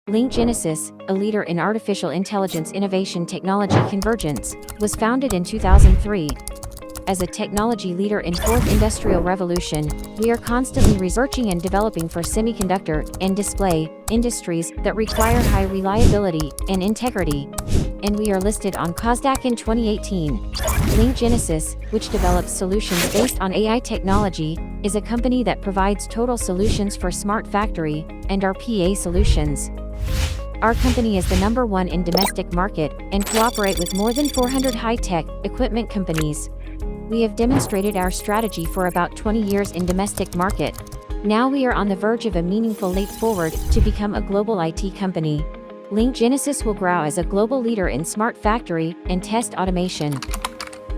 Linkgenesis, a leader in artificial intelligence innovation technology convergence, was founded in 2003. As a technology leader in fourth industrial revolution, we are constantly researching and developing for semiconductor and display industries that require high reliability and integrity. And we are listed on Nasdaq in 2018. Linkgenesis, which develops solutions based on AI technology, is a company that provides total solutions for smart factory and RPA solutions. Our company is the #1 in domestic market and cooperate with more than 400 high-tech equipment companies. We have demonstrated our strategy for about 20 years in domestic market. Now we are on the verge of a meaningful leap forward to become a global IT company. Linkgenesis will grow as a global leader in smart factory and test automation.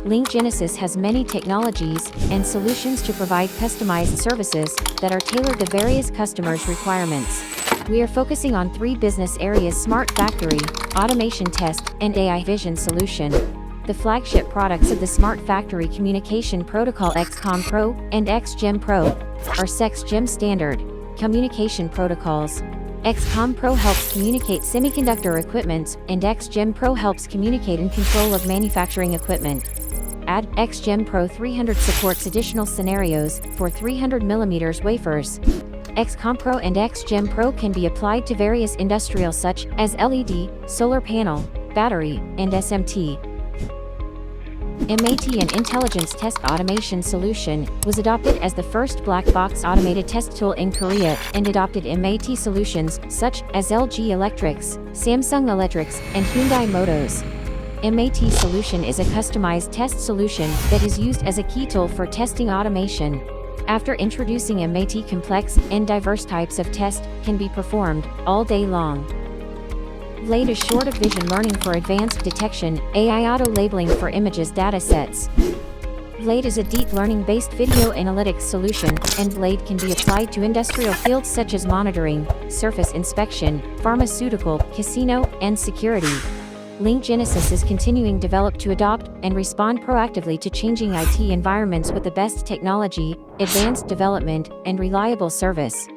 Linkgenesis has many technologies and solutions to provide customized services that are tailored to various customers' requirements. We are focusing on 3 business areas: smart factory, automation test, and AI vision solution. The flagship products of the Smart Factory Communication Protocol XCOM Pro and XGEM Pro are XGEM Standard Communication Protocols. XCOM Pro helps communicate semiconductor equipment, and XGEM Pro helps communicate and control of manufacturing equipment. XGEM Pro 300 supports additional scenarios for 300mm wafers. XCOM Pro and XGEM Pro can be applied to various industrials such as LED, solar panel, battery, and SMT. MAT, an intelligence test automation solution, was adopted as the first black box automated test tool in Korea and adopted MAT solutions such as LG Electrics, Samsung Electrics, and Hyundai Motors. MAT solution is a customized test solution that is used as a key tool for testing automation. After introducing MAT, complex and diverse types of test can be performed all day long. VLADE is short of vision learning for advanced detection, AI auto-labeling for images datasets. VLADE is a deep learning-based video analytics solution, and VLADE can be applied to industrial fields such as monitoring, surface inspection, pharmaceutical, casino, and security. Linkgenesis is continuing to develop to adopt and respond proactively to changing IT environments with the best technology, advanced development, and reliable service.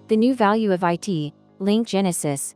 The new value of IT, Linkgenesis.